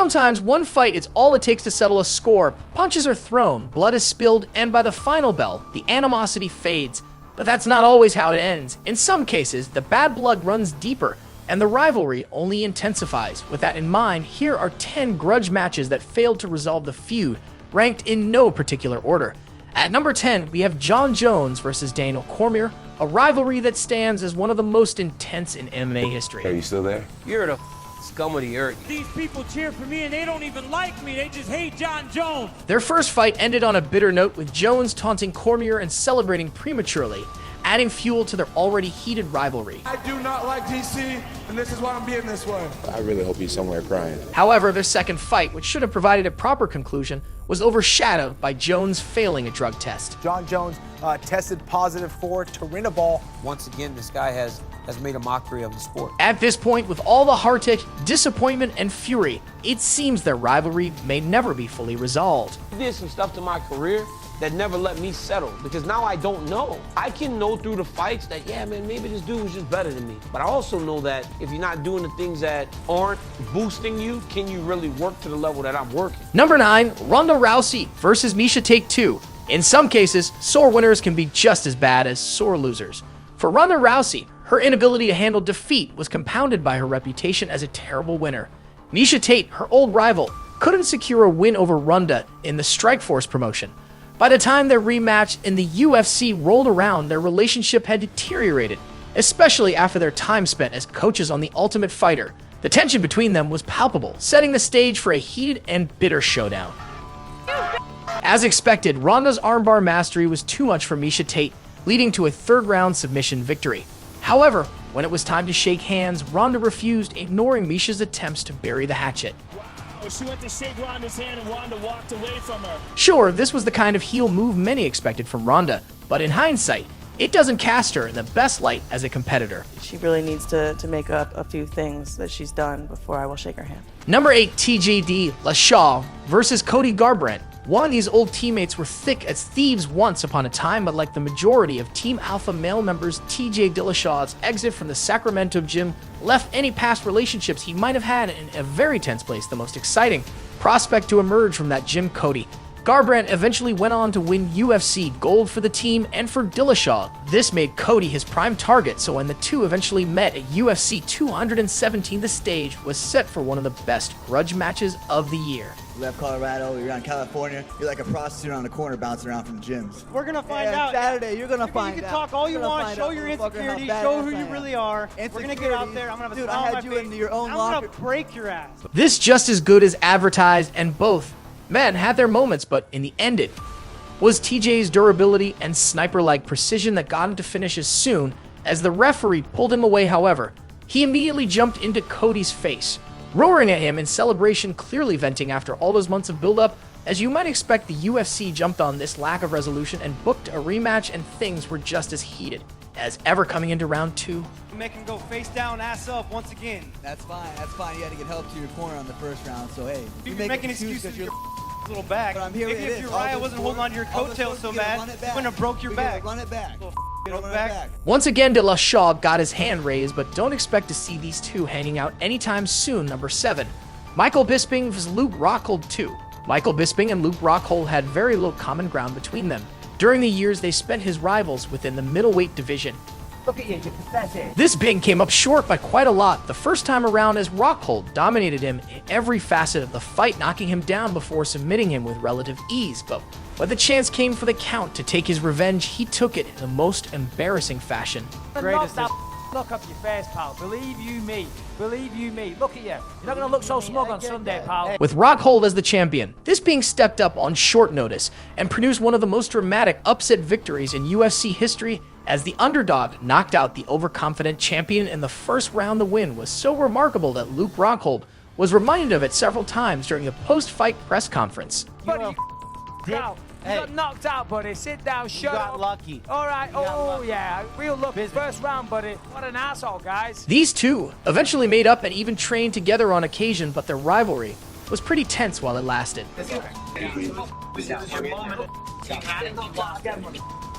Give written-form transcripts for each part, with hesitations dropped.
Sometimes one fight is all it takes to settle a score, punches are thrown, blood is spilled, and by the final bell, the animosity fades. But that's not always how it ends. In some cases, the bad blood runs deeper, and the rivalry only intensifies. With that in mind, here are 10 grudge matches that failed to resolve the feud, ranked in no particular order. At number 10, we have Jon Jones versus Daniel Cormier, a rivalry that stands as one of the most intense in MMA history. Are you still there? You're the scum of the earth. These people cheer for me and they don't even like me. They just hate Jon Jones. Their first fight ended on a bitter note, with Jones taunting Cormier and celebrating prematurely, adding fuel to their already heated rivalry. I do not like DC, and this is why I'm being this way. I really hope he's somewhere crying. However, their second fight, which should have provided a proper conclusion, was overshadowed by Jones failing a drug test. Jon Jones tested positive for turinabol. Once again, this guy has made a mockery of the sport. At this point, with all the heartache, disappointment, and fury, it seems their rivalry may never be fully resolved. He did some stuff to my career that never let me settle, because now I don't know. I can know through the fights that, yeah, man, maybe this dude was just better than me. But I also know that if you're not doing the things that aren't boosting you, can you really work to the level that I'm working? Number 9, Ronda Rousey versus Miesha Tate 2. In some cases, sore winners can be just as bad as sore losers. For Ronda Rousey, her inability to handle defeat was compounded by her reputation as a terrible winner. Miesha Tate, her old rival, couldn't secure a win over Ronda in the Strikeforce promotion. By the time their rematch in the UFC rolled around, their relationship had deteriorated, especially after their time spent as coaches on The Ultimate Fighter. The tension between them was palpable, setting the stage for a heated and bitter showdown. As expected, Ronda's armbar mastery was too much for Miesha Tate, leading to a third-round submission victory. However, when it was time to shake hands, Ronda refused, ignoring Miesha's attempts to bury the hatchet. She went to shake Ronda's hand and Ronda walked away from her. Sure, this was the kind of heel move many expected from Ronda, but in hindsight, it doesn't cast her in the best light as a competitor. She really needs to make up a few things that she's done before I will shake her hand. Number 8, TJD LaShaw versus Cody Garbrandt. These old teammates were thick as thieves once upon a time, but like the majority of Team Alpha male members, TJ Dillashaw's exit from the Sacramento gym left any past relationships he might have had in a very tense place. The most exciting prospect to emerge from that gym, Cody. Garbrandt eventually went on to win UFC gold for the team and for Dillashaw. This made Cody his prime target, so when the two eventually met at UFC 217, the stage was set for one of the best grudge matches of the year. You left Colorado, you're on California, you're like a prostitute on the corner bouncing around from the gyms. We're gonna find out. Saturday, you're gonna find out. You can talk all you want, show your insecurity, show who you really are. We're gonna get out there, I'm gonna have a smile on my face. Your own I'm locker. gonna break your ass. This just as good as advertised, and both men had their moments, but in the end it was TJ's durability and sniper-like precision that got him to finish as soon as the referee pulled him away. However, he immediately jumped into Cody's face, roaring at him in celebration, clearly venting after all those months of build-up. As you might expect, the UFC jumped on this lack of resolution and booked a rematch, and things were just as heated as ever coming into round 2. Make him go face down, ass up once again. That's fine, you had to get help to your corner on the first round, so hey. You can make an excuse because you're little back. But I'm here. Maybe if Uriah wasn't holding on to your coattails so bad, you wouldn't have broke your back. Run it back. Once again, De La Shaw got his hand raised, but don't expect to see these two hanging out anytime soon. Number 7, Michael Bisping vs. Luke Rockhold 2. Michael Bisping and Luke Rockhold had very little common ground between them. During the years they spent as rivals within the middleweight division. Look at you, you're pathetic. This Bing came up short by quite a lot the first time around, as Rockhold dominated him in every facet of the fight, knocking him down before submitting him with relative ease. But when the chance came for the count to take his revenge, he took it in the most embarrassing fashion. Knock that look up your face, pal. Believe you me. Believe you me. Look at you. You're not going to look so smug on Sunday, pal. With Rockhold as the champion, this being stepped up on short notice and produced one of the most dramatic upset victories in UFC history, as the underdog knocked out the overconfident champion in the first round. The win was so remarkable that Luke Rockhold was reminded of it several times during the post-fight press conference. Buddy, you got knocked out, buddy. Sit down, shut up. You got lucky. All right, yeah, real lucky. First round, buddy. What an asshole, guys. These two eventually made up and even trained together on occasion, but their rivalry was pretty tense while it lasted.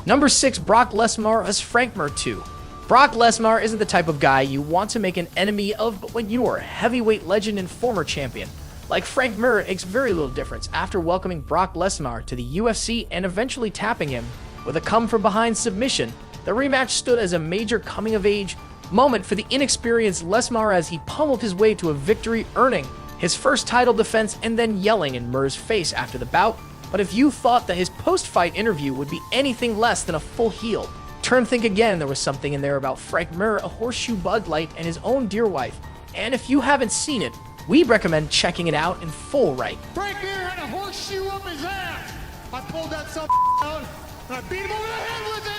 Number 6, Brock Lesnar vs. Frank Mir 2. Brock Lesnar isn't the type of guy you want to make an enemy of, but when you are a heavyweight legend and former champion, Like Frank Mir, it makes very little difference after welcoming Brock Lesnar to the UFC and eventually tapping him with a come-from-behind submission. The rematch stood as a major coming-of-age moment for the inexperienced Lesnar as he pummeled his way to a victory, earning his first title defense and then yelling in Mir's face after the bout. But if you thought that his post-fight interview would be anything less than a full heel, think again. There was something in there about Frank Mir, a horseshoe Bud Light, and his own dear wife. And if you haven't seen it, we recommend checking it out in full right. Frank Mir had a horseshoe up his ass. I pulled that son out and I beat him over the head with it.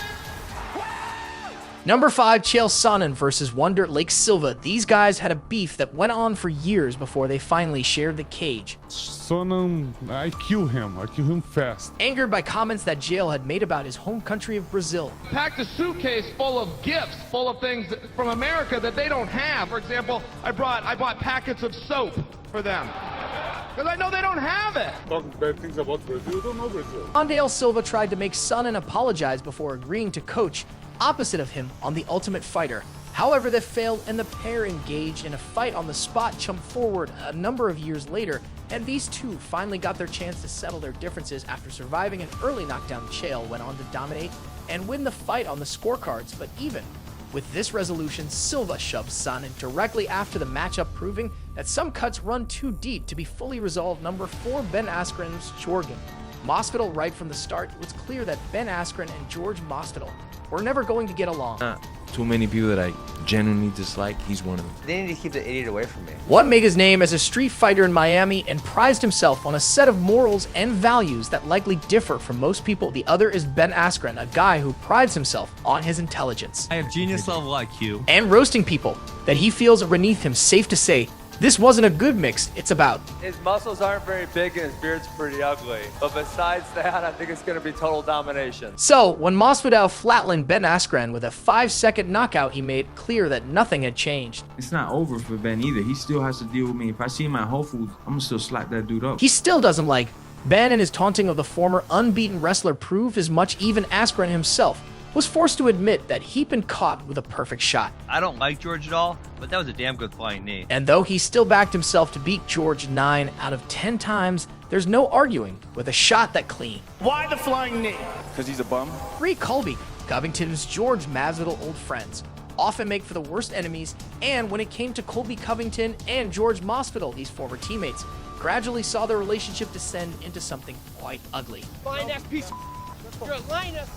Number 5, Chael Sonnen versus Wonder Lake Silva. These guys had a beef that went on for years before they finally shared the cage. Sonnen, I kill him fast. Angered by comments that Chael had made about his home country of Brazil. Packed a suitcase full of gifts, full of things from America that they don't have. For example, I bought packets of soap for them. Because I know they don't have it. Talking bad things about Brazil, don't know Brazil. Wanderlei Silva tried to make Sonnen apologize before agreeing to coach opposite of him on The Ultimate Fighter. However, that failed and the pair engaged in a fight on the spot, jumped forward a number of years later, and these two finally got their chance to settle their differences after surviving an early knockdown. Chael went on to dominate and win the fight on the scorecards, but even with this resolution, Silva shoved Sonnen directly after the matchup, proving that some cuts run too deep to be fully resolved. Number 4, Ben Askren's Jorgen Masvidal. Right from the start, it was clear that Ben Askren and George Masvidal were never going to get along. Too many people that I genuinely dislike, he's one of them. They need to keep the idiot away from me. What made his name as a street fighter in Miami and prized himself on a set of morals and values that likely differ from most people. The other is Ben Askren, a guy who prides himself on his intelligence. I have genius level IQ. And roasting people that he feels are beneath him. Safe to say, this wasn't a good mix. It's about his muscles aren't very big and his beard's pretty ugly. But besides that, I think it's going to be total domination. So, when Masvidal flatlined Ben Askren with a 5-second knockout, he made clear that nothing had changed. It's not over for Ben either. He still has to deal with me. If I see him at Whole Foods, I'm going to still slap that dude up. He still doesn't like Ben, and his taunting of the former unbeaten wrestler proved as much. Even Askren himself was forced to admit that he'd been caught with a perfect shot. I don't like George at all, but that was a damn good flying knee. And though he still backed himself to beat George 9 out of 10 times, there's no arguing with a shot that clean. Why the flying knee? Because he's a bum. 3, Colby Covington's George Masvidal old friends often make for the worst enemies, and when it came to Colby Covington and George Masvidal, these former teammates gradually saw their relationship descend into something quite ugly. Lying-ass piece of you're a lying-ass.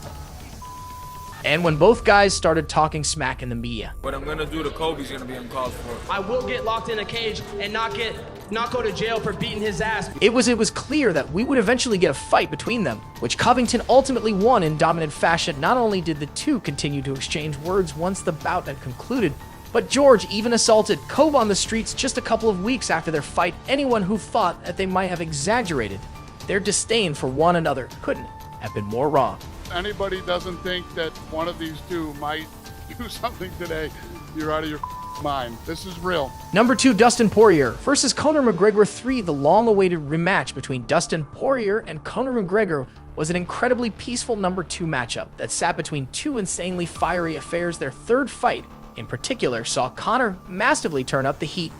And when both guys started talking smack in the media. What I'm gonna do to Kobe's gonna be uncalled for. I will get locked in a cage and not go to jail for beating his ass. It was clear that we would eventually get a fight between them, which Covington ultimately won in dominant fashion. Not only did the two continue to exchange words once the bout had concluded, but George even assaulted Kobe on the streets just a couple of weeks after their fight. Anyone who thought that they might have exaggerated their disdain for one another couldn't have been more wrong. Anybody doesn't think that one of these two might do something today, you're out of your mind. This is real. Number 2, Dustin Poirier versus Conor McGregor 3. The long-awaited rematch between Dustin Poirier and Conor McGregor was an incredibly peaceful number 2 matchup that sat between two insanely fiery affairs. Their third fight, in particular, saw Conor massively turn up the heat.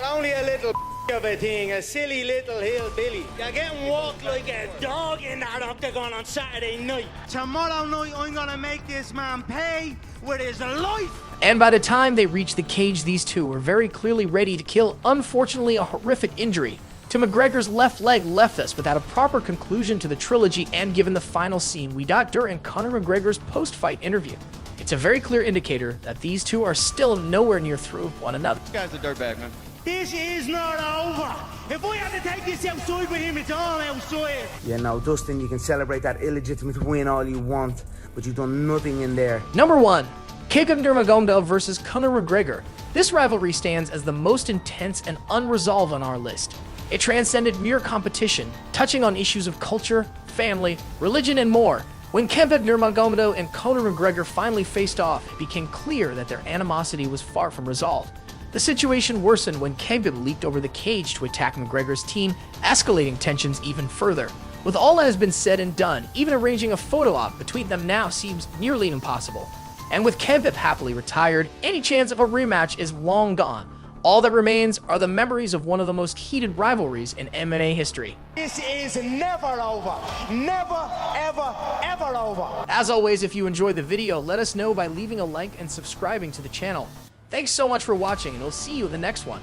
Only a little of a thing, a silly little hillbilly. You're getting walked like a dog in that octagon on Saturday night. Tomorrow night, I'm gonna make this man pay with his life. And by the time they reached the cage, these two were very clearly ready to kill. Unfortunately, a horrific injury to McGregor's left leg left us without a proper conclusion to the trilogy, and given the final scene we got during Conor McGregor's post-fight interview, it's a very clear indicator that these two are still nowhere near through with one another. This guy's a dirtbag, man. This is not over. If we have to take this outside with him, it's all outside. Yeah, now, Dustin, you can celebrate that illegitimate win all you want, but you've done nothing in there. Number 1, Keiko Nurmagomedov versus Conor McGregor. This rivalry stands as the most intense and unresolved on our list. It transcended mere competition, touching on issues of culture, family, religion, and more. When Keiko Nurmagomedov and Conor McGregor finally faced off, it became clear that their animosity was far from resolved. The situation worsened when Khabib leaped over the cage to attack McGregor's team, escalating tensions even further. With all that has been said and done, even arranging a photo op between them now seems nearly impossible. And with Khabib happily retired, any chance of a rematch is long gone. All that remains are the memories of one of the most heated rivalries in MMA history. This is never over. Never, ever, ever over. As always, if you enjoyed the video, let us know by leaving a like and subscribing to the channel. Thanks so much for watching, and we'll see you in the next one.